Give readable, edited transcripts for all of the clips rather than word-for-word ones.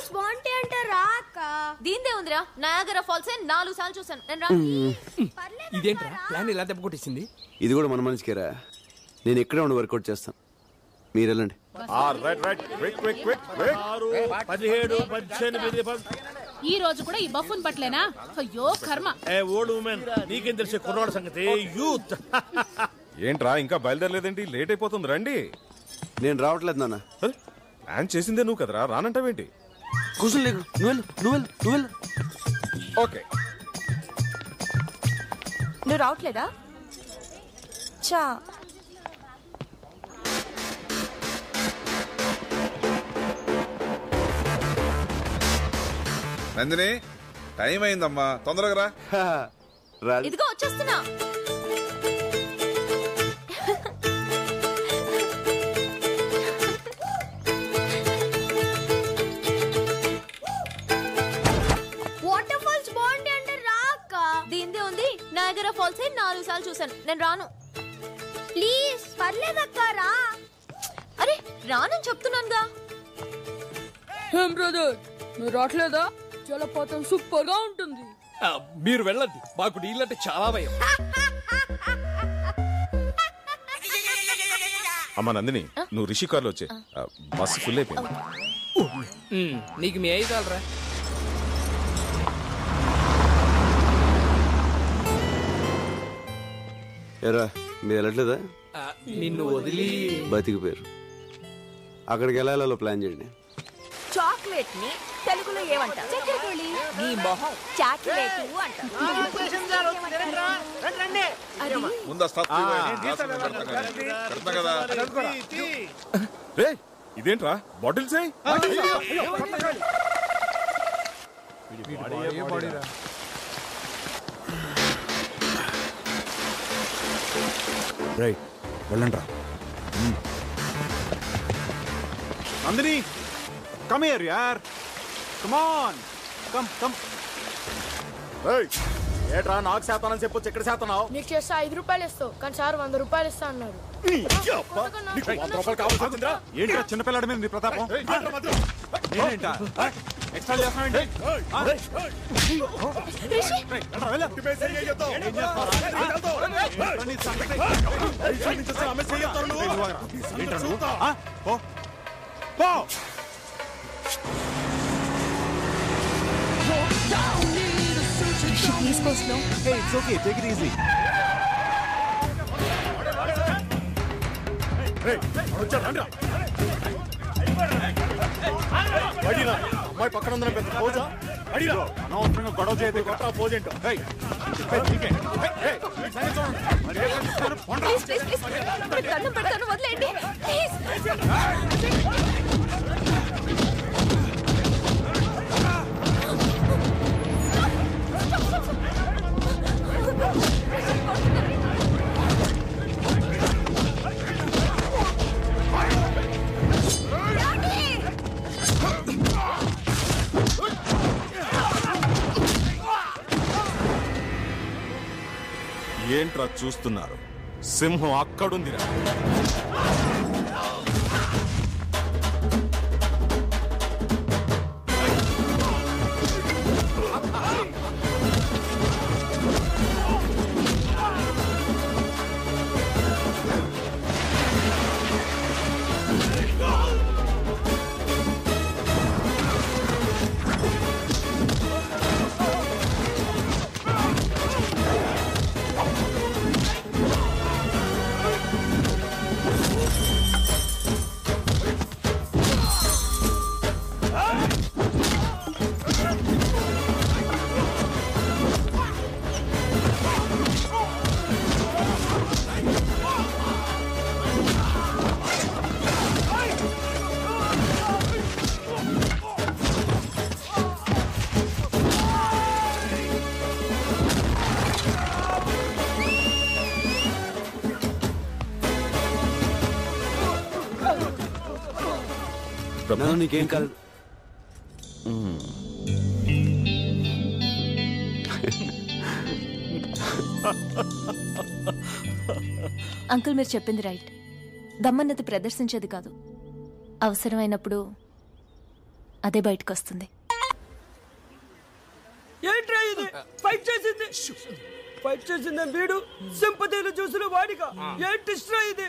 బాంటే అంటే రాక దీందే ఉందిరా నయాగరా ఫాల్స్ 4 సార్లు చూసాను నేను ఇదేంట్రా ప్లాన్ ఇలా దెబ్బ కొట్టేసింది. ఇది కూడా మన మనిషికేరా. నేను ఇక్కడే ఉండి వర్కౌట్ చేస్తాను, మీరు వెళ్ళండి. 17 ఈ రోజు కూడా ఈ బఫూన్ పట్లేనా? అయ్యో కర్మ. ఓల్డ్ ఉమెన్ నీకేం తెలిసే కుర్రాడు సంగతి. యూత్ ఏంట్రా ఇంకా బయలుదేరలేదేంటి? లేట్ అయిపోతుంది, రండి. నేను రావట్లేదు నాన్న. ప్లాన్ చేసిందే నువ్వు కదరా, రానంటావేంటి? కూర్చొని లేకు, నువ్వు ఓకే. నువ్వు రావట్లేదా? చా నందిని, టైం అయిందమ్మా, తొందరగా రా. ఇదిగో వచ్చేస్తున్నా. వాటర్ ఫాల్స్ బాంటే అంటే రాక దీందే ఉంది నయాగరా ఫాల్స్ 4 సార్లు చూసాను నేను రాను. ప్లీజ్ పర్లేదక్క రా. అరే రానని చెప్తున్నానుగా. ఏం బ్రదర్ నువ్వు రావట్లేదా? జలపాతం సూపర్ గా ఉంటుంది. మీరు వెళ్ళద్దు, మాకు నీళ్ళంటే చాలా భయం. అమ్మా నందిని, నువ్వు రిషి కార్లో వచ్చే, బస్సు ఫుల్ అయిపోయింది. నీకు మీ అయ్యి చాలరా. ఎరా మీరు వెళ్ళట్లేదా? నిన్ను వదిలి బతికిపోయారు. అక్కడికి వెళ్ళాలో ప్లాన్ చేయండి. చాక్లెట్ ని తెలుగులో ఏమంటారు? చక్కెరకోళి. నీ మొహం చాక్లెట్ అంటారు. ముందు కదా. రే ఇదేంట్రా బాటిల్స్? రైట్ వెళ్ళండి రా. నందిని కమ్ హియర్ యార్, కమ్ ఆన్, కమ్. ఏట్రా నాకు శాతానని చెప్పొచ్చు, ఎక్కడ శాతనావు? నీకు చేస్తే 5 రూపాయలు ఇస్తావు, కానీ సార్ 100 రూపాయలు ఇస్తా అన్నారు. ఏంటా చిన్నపిల్లడి మీద నీ ప్రతాపం? నేనేంటా ఎక్స్ట్రా చేస్తానండి? అమ్మాయి పక్కన ఉందని పెద్ద పోజా. అనవసరంగా గొడవ చేయదు. పోజేంటో దండం పెడతాను, వదిలేయండి ప్లీజ్. ఏంట్రా చూస్తున్నారు? సింహం అక్కడుందిరా. నీకేం కాదు. అంకుల్ మీరు చెప్పింది రైట్. దమ్మన్నది ప్రదర్శించేది కాదు, అవసరమైనప్పుడు అదే బయటకు వస్తుంది. ఏంట్రా ఇది ఫైట్ చేసింది వీడు సింపతిలో చూసిన వాడిగా ఏంటి ఇది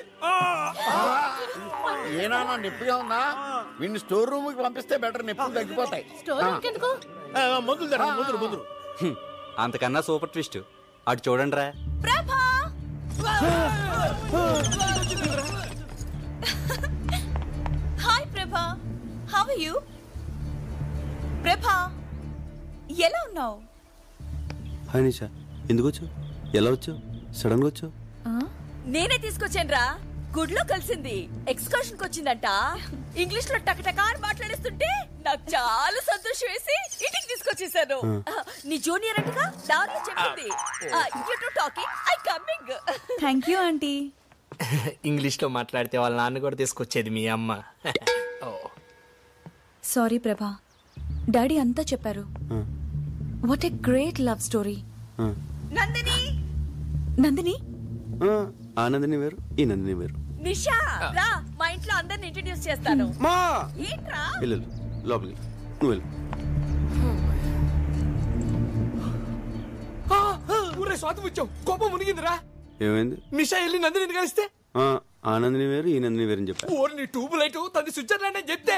ఏనా నొప్పిగా ఉందా? వీడిని స్టోర్ రూమ్ కి పంపిస్తే బెటర్, నొప్పులు తగ్గిపోతాయి. మందులు అంతకన్నా సూపర్ ట్విస్ట్ అటు చూడండి రా. ప్రభా హాయ్ ప్రభా, హౌ ఆర్ యు? ప్రభా ఎలా ఉన్నావు? హాయ్ నిషా, ఎందుకు వచ్చావు? ఎలా వచ్చావు? సడన్ గా వచ్చావు? నేనే తీసుకొచ్చాను రా. గుడ్లో కలిసింది, ఎక్స్కర్షన్ వచ్చిందంట. ఇంగ్లీష్ లో టకటకా అని మాట్లాడేస్తుంటే నాకు చాలా సంతోషం వేసి ఇంటికి తీసుకొచ్చేసాను. నీ జూనియర్ అంటగా దారిలో చెప్పింది. You to talking, I coming. Thank you aunty. English లో మాట్లాడితే వాళ్ళ నాన్న కూడా తీసుకొచ్చేది మీ అమ్మ. సారీ ప్రభా, డాడీ అంతా చెప్పారు. What a great love story. Nandini Nandini ఆ నందిని వేరు, ఈ నందిని వేరు. నిషా రా, మా ఇంట్లో అందరిని ఇంట్రడ్యూస్ చేస్తాను. మా ఏంట్రా? వెళ్ళు లోపలికి, నువ్వు వెళ్ళు. ఊరే స్వాతి వచ్చావు, కోపం మునిగిందిరా. ఏమైంది? నిషా వెళ్ళి నందిని కలిస్తే ఆ నందిని వేరు, ఈ నందిని వేరు అని చెప్పా. ఓరి నీ ట్యూబ్ లైట్ తది స్విట్జర్లాండ్ అని చెప్తే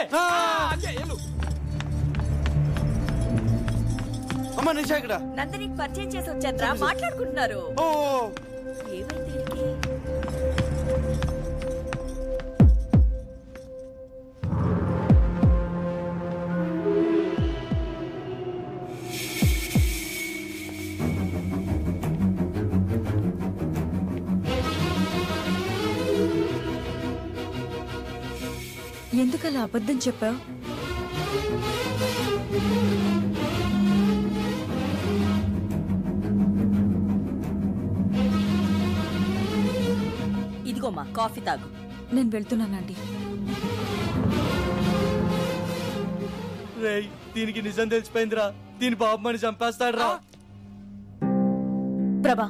అమ్మా నిషా ఇక్కడ. నందినికి పరిచయం చేసి వచ్చారా, మాట్లాడుకుంటున్నారు. ఏమైంది వీడికి? ఎందుకలా అబద్ధం చెప్పావు? ఇదిగోమ్మా కాఫీ తాగు. నేను వెళ్తున్నానండి. రేయ్, దీనికి నిజం తెలిసిపోయిందిరా. దీని బాబు మని చంపేస్తాడు రా. ప్రభా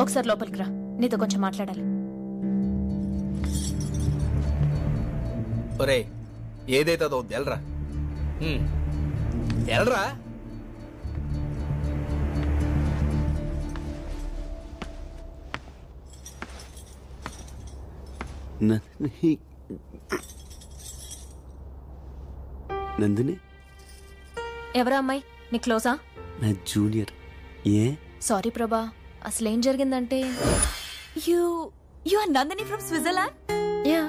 ఒకసారి లోపలికి రా, నీతో కొంచెం మాట్లాడాలి. ఒరే ఏదైతే ఎల్రా ఎల్రా. నందిని ఎవరా అమ్మాయి? నీ క్లోజా? నా జూనియర్. ఏ? సారీ ప్రభా, అసలేం జరిగిందంటే you are Nandini from Switzerland. Yeah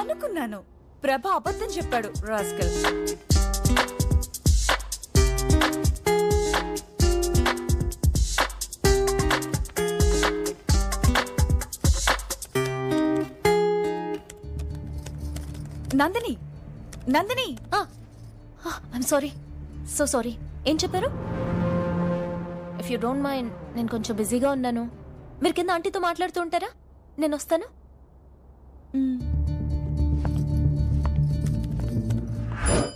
అనుకున్నాను. ప్రభా అబద్ధం చెప్పాడు rascal. Nandini Nandini I'm sorry, so sorry. ఏం చెప్పారు? ఇఫ్ యూ డోంట్ మైండ్, నేను కొంచెం బిజీగా ఉన్నాను. మీరు కింద ఆంటీతో మాట్లాడుతూ ఉంటారా? నేను వస్తాను.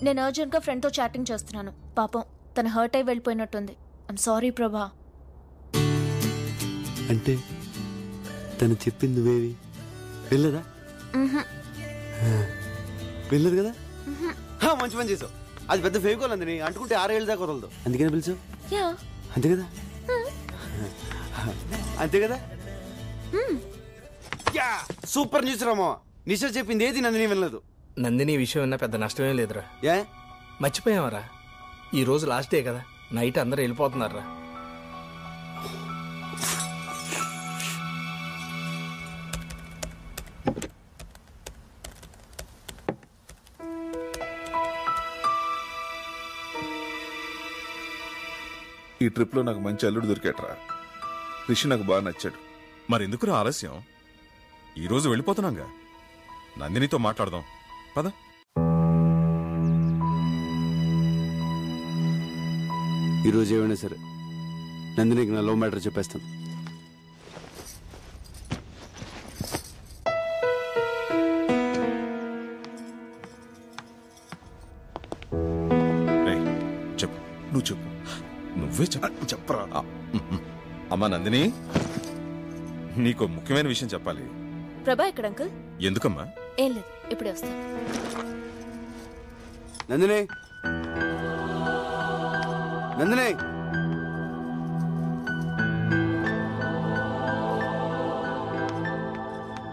నేను అర్జెంట్గా ఫ్రెండ్తో చాటింగ్ చేస్తున్నాను. పాపం తను హర్ట్ అయి వెళ్ళిపోయినట్టుంది. ఐమ్ సారీ ప్రభా. అంటే తను చెప్పింది నువ్వేవి వెళ్ళదా? వెళ్ళదు కదా. మంచి పని చేసావు. అది పెద్ద ఫేకోల్ అంది, అంటుకుంటే 6 ఏళ్ళ దాకా వదలదు. అందుకని పిలిచావు. అంతే కదా, అంతే కదా. Super news Rama. నిషా చెప్పింది ఏది నందిని వెళ్ళదు. నందిని విషయం విన్నా పెద్ద నష్టమే లేదురా. ఏ మర్చిపోయావరా? ఈ రోజు లాస్ట్ డే కదా, నైట్ అందరూ వెళ్ళిపోతున్నారా. ఈ ట్రిప్ లో నాకు మంచి అల్లుడు దొరికేట్రా. రిషి నాకు బాగా నచ్చాడు. మరెందుకురా ఆలస్యం? ఈరోజు వెళ్ళిపోతున్నాగా, నందినితో మాట్లాడదాం పద. ఈరోజు ఏమైనా సరే నందినికి నా లవ్ మ్యాటర్ చెప్పేస్తాను. చెప్పు, నువ్వు చెప్పు, నువ్వే చెప్పరా. అమ్మా నందిని, నీకు ముఖ్యమైన విషయం చెప్పాలి. ప్రభా ఎక్కడ అంకుల్? ఎందుకమ్మా? ఏం లేదు, ఇప్పుడే వస్తాను. నందిని నందిని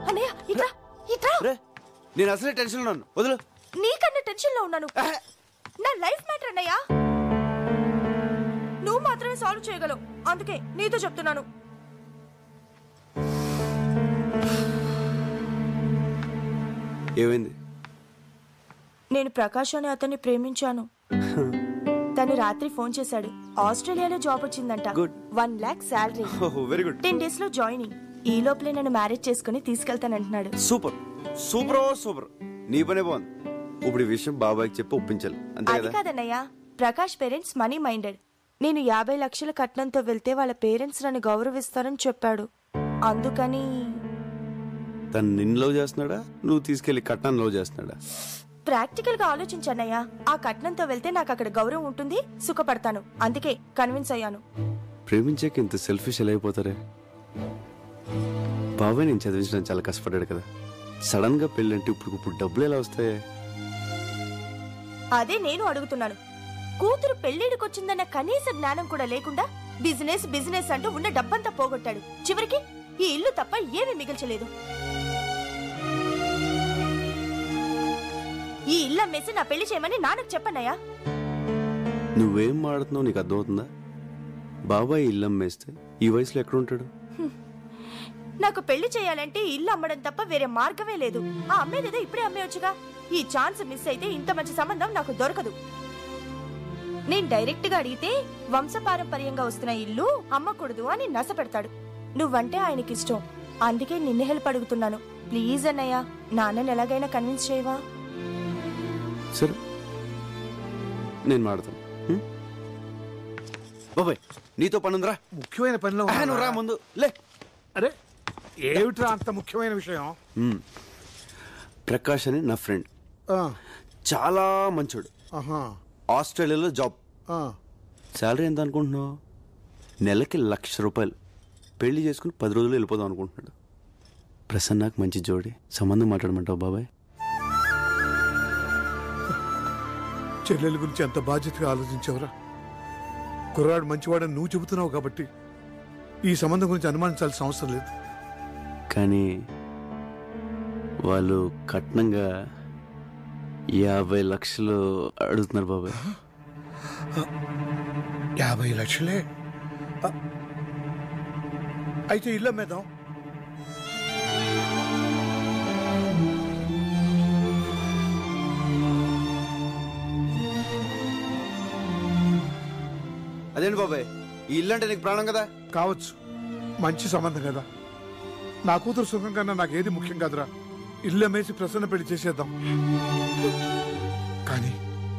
అన్నయ్య ఇట్రా ఇట్రా. నేను అసలే టెన్షన్ లో ఉన్నాను, వదులు. నీకన్నా టెన్షన్ లో ఉన్నాను. నా లైఫ్ మ్యాటర్ అన్నయ్య. నువ్వు మాత్రమే సాల్వ్ చేయగలవు, అందుకే నీతో చెప్తున్నాను. ఏమైంది? నేను ప్రకాష్ అనే అతన్ని ప్రేమించాను. తను రాత్రి ఫోన్ చేశాడు. ఆస్ట్రేలియాలో జాబ్ వచ్చిందంట. 1 lakh salary. Very good. 10 days లో జాయినింగ్. ఈ లోపలే నన్ను మ్యారేజ్ చేసుకుని తీసుకెళ్తానంటున్నాడు. Super super super. నీ పనే బాగుంది. ఇప్పుడు ఈ విషయం బాబాయ్కి చెప్పి ఒప్పించాలి, అంతే అది కదా? కాదన్నయ్య, ప్రకాష్ పేరెంట్స్ మనీ మైండెడ్. నేను 50 లక్షల కట్నంతో వెళ్తే వాళ్ళ పేరెంట్స్ నన్ను గౌరవిస్తారని చెప్పాడు. అందుకని తను నిన్ను లవ్ చేస్తున్నాడా, నువ్వు తీసుకెళ్లి కట్నాన్ని లవ్ చేస్తున్నాడా? ప్రాక్టికల్ గా ఆలోచించన్నయ్య. ఆ కట్నంతో వెళ్తే నాకు అక్కడ గౌరవం ఉంటుంది, సుఖపడతాను. అందుకే కన్విన్స్ అయ్యాను. ప్రేమించాక ఇంత సెల్ఫిష్ ఎలా అయిపోతారే? బాబాయ్ నేను చదివించడానికి చాలా కష్టపడ్డాడు కదా. సడన్ గా పెళ్ళంటే ఇప్పుడు డబ్బులు ఎలా వస్తాయి? అదే నేను అడుగుతున్నాను. కూతురు పెళ్లిడికొచ్చిందన్న కనీస జ్ఞానం కూడా లేకుండా బిజినెస్ బిజినెస్ అంటూ ఉన్న డబ్బంతా పోగొట్టాడు. చివరికి ఈ ఇల్లు తప్ప ఏమీ మిగిల్చలేదు. ఈ ఇల్లు అమ్మేసి నా పెళ్లి చేయమని నాన్నకు చెప్పన్నయ్యా. నువ్వేం మాడుతున్నావు నీకు అర్థమవుతుందా? బాబాయ్ ఇల్లు అమ్మేస్తే ఈ వయసులో ఎక్కడ ఉంటాడు? నాకు పెళ్లి చేయాలంటే ఇల్లు అమ్మడం తప్ప వేరే మార్గమే లేదు. ఆ అమ్మేదేదో ఇప్పుడే అమ్మేయొచ్చుగా. ఈ ఛాన్స్ మిస్ అయితే ఇంత మంచి సంబంధం నాకు దొరకదు. నేను డైరెక్ట్ గా అడిగితే వంశపారంపర్యంగా వస్తున్న ఇల్లు అమ్మకూడదు అని నస పెడతాడు. నువ్వంటే ఆయనకి ఇష్టం, అందుకే నిన్ను హెల్ప్ అడుగుతున్నాను. ప్లీజ్ అన్నయ్య, నాన్నని ఎలాగైనా కన్విన్స్ చేయవా? సరే నేను మాడతాను. బాబాయ్ నీతో పనుందిరా. ముఖ్యమైన పనిలో నువ్వు రా ముందు. లే. అరే ఏమిట్రా అంత ముఖ్యమైన విషయం? ప్రకాష్ అని నా ఫ్రెండ్, చాలా మంచోడు. ఆస్ట్రేలియాలో జాబ్. శాలరీ ఎంత అనుకుంటున్నావు? నెలకి ₹1,00,000. పెళ్లి చేసుకుని 10 రోజులు వెళ్ళిపోదాం అనుకుంటున్నాడు. ప్రసన్నకు మంచి జోడి, సంబంధం మాట్లాడమంటావు బాబాయ్? చెల్లెల గురించి ఎంత బాధ్యతగా ఆలోచించావురా. కుర్రాడు మంచివాడని నువ్వు చెబుతున్నావు కాబట్టి ఈ సంబంధం గురించి అనుమానించాల్సిన అవసరం లేదు. కానీ వాళ్ళు కట్నంగా 50 లక్షలు అడుగుతున్నారు బాబాయ్. 50 లక్షలే? అయితే ఇల్లు అమ్మేద్దాం. అదేంటి బాబాయ్, ఈ ఇల్లు అంటే నీకు ప్రాణం కదా? కావచ్చు, మంచి సంబంధం కదా. నా కూతురు సుఖం కన్నా నాకేది ముఖ్యం కాదురా. ఇల్లు అమ్మేసి ప్రసన్న పెళ్లి చేసేద్దాం. కానీ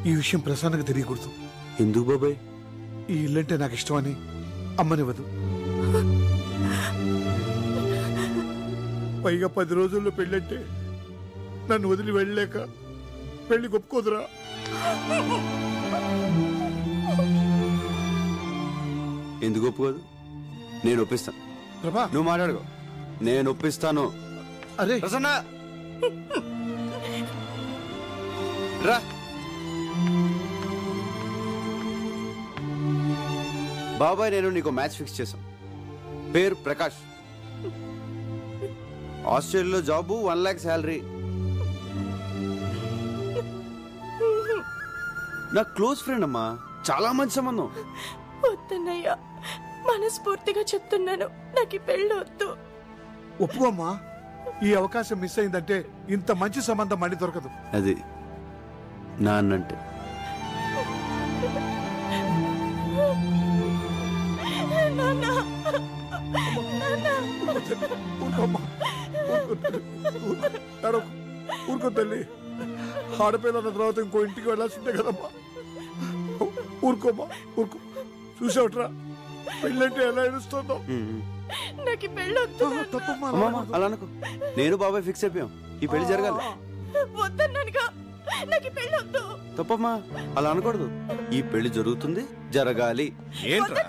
ఈ విషయం ప్రసన్నకు తెలియకూడదు. ఎందుకు బాబాయ్? ఈ ఇల్లంటే నాకు ఇష్టం అని అమ్మనివ్వదు. పైగా 10 రోజుల్లో పెళ్ళంటే నన్ను వదిలి వెళ్ళలేక పెళ్లి ఒప్పుకోదురా. ఎందుకు ఒప్పుకోదు? నేను ఒప్పిస్తాను. నువ్వు మాట్లాడుకో, నేను ఒప్పిస్తాను. అరే ప్రసన్న రా. బాబాయ్ నేను నీకు మ్యాచ్ ఫిక్స్ చేశాం. పేరు ప్రకాష్, ఆస్ట్రేలియాలో జాబు, 1 lakh శాలరీ. నా క్లోజ్ ఫ్రెండ్ అమ్మా, చాలా మంచి సంబంధం. వద్దన్నయ్య, మనస్ఫూర్తిగా చెప్తున్నాను, నాకు పెళ్ళి వద్దు. ఒప్పుకోమ్మా. ఈ అవకాశం మిస్ అయిందంటే ఇంత మంచి సంబంధం మళ్ళీ దొరకదు. అది నాన్నంటే. ఊరుకో తల్లి, ఆడపిల్ల తర్వాత ఇంకో ఇంటికి వెళ్ళాల్సిందే కదమ్మా. ఊరుకోమ్మా, ఊరుకో. చూసావుట్రా పెళ్ళంటే ఎలా ఏడుస్తుందో. నాకు పెళ్ళి వద్దు. అలా అనుకో, నేను బాబాయ్ ఫిక్స్ అయిపోయాం, ఈ పెళ్లి జరగాలి. వద్దన్నానుగా, నాకు పెళ్ళి వద్దు. తప్పమ్మా, అలా అనకూడదు. ఈ పెళ్లి జరుగుతుంది, జరగాలి. ఏంట్రా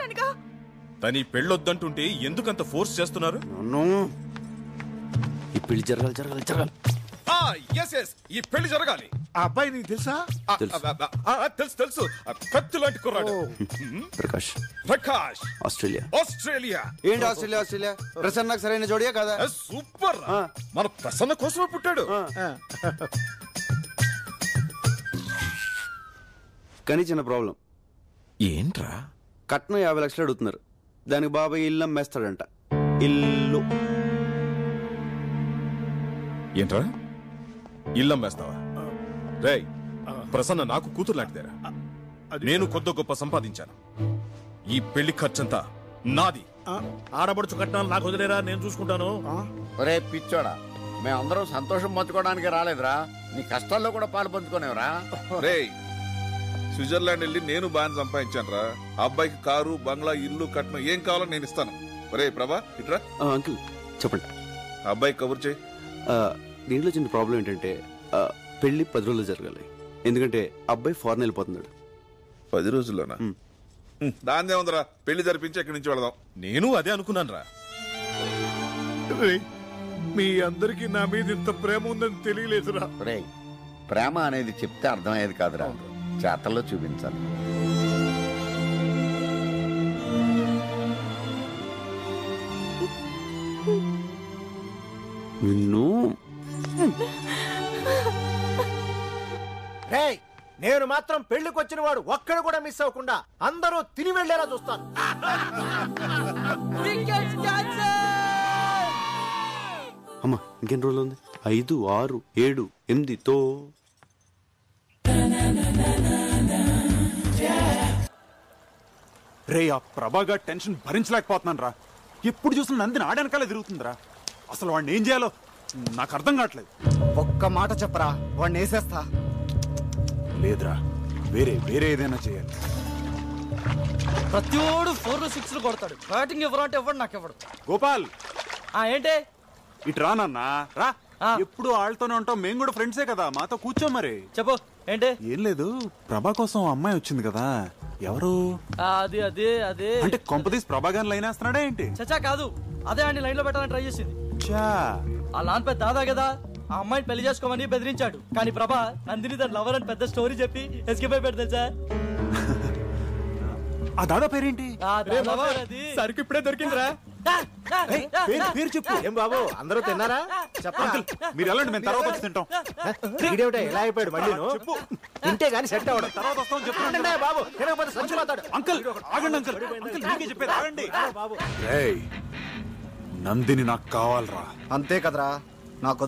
తని పెళ్ళొద్దంటుంటే ఎందుకంత ఫోర్స్ చేస్తున్నారు? ఈ పెళ్లి జరగాలి జరగాలి జరగాలి. ఈ పెళ్లి జరగాలి. ఆ అబ్బాయి నీకు తెలుసా? తెలుసు తెలుసు, కత్తి లాంటి కుర్రాడు. ప్రకాష్. ప్రకాష్, ఆస్ట్రేలియా. ఆస్ట్రేలియా ఏంటి ఆస్ట్రేలియా? ఆస్ట్రేలియా ప్రసన్నకు సరైన జోడియా కదా? సూపర్. మన ప్రసన్న కోసమే పుట్టాడు. కానీ చిన్న ప్రాబ్లం. ఏంట్రా? కట్నం 50 లక్షలు అడుగుతున్నారు. దానికి బాబాయ్ ఇల్లు అమ్మేస్తాడంట. ఇల్లు. ఏంట్రా ఇల్లు అమ్మేస్తావా? రేయ్, ప్రసన్న నాకు కూతురు లాంటిదేరా. నేను కొద్ది గొప్ప సంపాదించాను. ఈ పెళ్లి ఖర్చంతా నాది. ఆడబడుచు కట్నాలు నాకు వదిలేరా, నేను చూసుకుంటాను. ఒరే పిచ్చోడా, మేమందరం సంతోషం పంచుకోవడానికి రాలేదురా, నీ కష్టాల్లో కూడా పాలు పంచుకోనేవరా. రేయ్, స్విట్జర్లాండ్ వెళ్ళి నేను బాగా సంపాదించాను రా. అబ్బాయికి కారు, బంగ్లా, ఇల్లు, కట్నం ఏం కావాలో నేను ఇస్తాను. ఒరే ప్రభా, ఇట్రా. అంకుల్ చెప్పండి. అబ్బాయికి కబుర్ చేయి. దీంట్లో చిన్న ప్రాబ్లం ఏంటంటే పెళ్లి 10 రోజులు జరగాలి. ఎందుకంటే అబ్బాయి ఫారెన్ వెళ్ళిపోతున్నాడు. 10 రోజుల్లోనా? దాందే ఉందరా, పెళ్లి జరిపించి ఎక్కడి నుంచి వెళదాం. నేను అదే అనుకున్నాను రా. మీ అందరికి నా మీద ఇంత ప్రేమ ఉందని తెలియలేదురా. ఒరే, ప్రేమ అనేది చెప్తే అర్థమయ్యేది కాదురా, చేతల్లో చూపించాలి. నిన్ను నేను మాత్రం పెళ్లికి వచ్చిన వాడు ఒక్కడు కూడా మిస్ అవ్వకుండా అందరూ తిని వెళ్లేలా చూస్తాను. అమ్మా ఇంకెన్ని రోజులు ఉంది? 5, 6, 7, 8తో. రే, ఆ ప్రభాగా టెన్షన్ భరించలేకపోతున్నాను రా. ఎప్పుడు చూసిన నందిని ఆడనకాలే తిరుగుతుందిరా. అసలు వాడిని ఏం చేయాలో నాకు అర్థం కావట్లేదు. ఒక్క మాట చెప్పరా, వాడిని వేసేస్తా. లేదురా, వేరే ఏదైనా చేయాలి. ప్రతివాడు 4 6 కొడతాడు. బ్యాటింగ్ ఎవరంటే ఎవడు నాకు ఎవడు. గోపాల్, ఏంటి ఇటు రా నాన్న రా. ఎప్పుడు వాళ్ళతోనే ఉంటాం, మేము కూడా ఫ్రెండ్సే కదా, మాతో కూర్చో. మరి చెప్పు ఏంటి? ఏం లేదు, ప్రభా కోసం అమ్మాయి వచ్చింది కదా. ఎవరు? అది అదే అదే అంటే కొంపదీసి ప్రభాగాన్ని లైన్ వేస్తున్నాడా ఏంటి? చచ్చా కాదు, అదే అండి లైన్ లో పెట్టాలని ట్రై చేసింది. ఆ లాన్ పెద్ద దాదా కదా, ఆ అమ్మాయిని పెళ్లి చేసుకోమని బెదిరించాడు. కానీ ప్రభా నందిని తన లవర్ అని పెద్ద స్టోరీ చెప్పి ఎస్కేప్ అయిపోయాడు తెలుసా. ఆ దాదా పేరేంటి? సరికి ఇప్పుడే దొరికిందిరా. పేరు చెప్పు. ఏం బాబు అందరూ తిన్నారా? అంకుల్ మీరు వెళ్ళండి, మేము తర్వాత వచ్చి తింటాం. ఎలా అయిపోయాడు మళ్ళీ? తింటే గానీ సెట్ అవ్వడం. తర్వాత వస్తాం చెప్పండి బాబు, తినకపోతే సంచిపోతాడు. అంకుల్ ఆగండి, అంకుల్ మీకే చెప్పేది ఆగండి. నందిని నాకు కావాలరా. అంతే కదరా, నాకు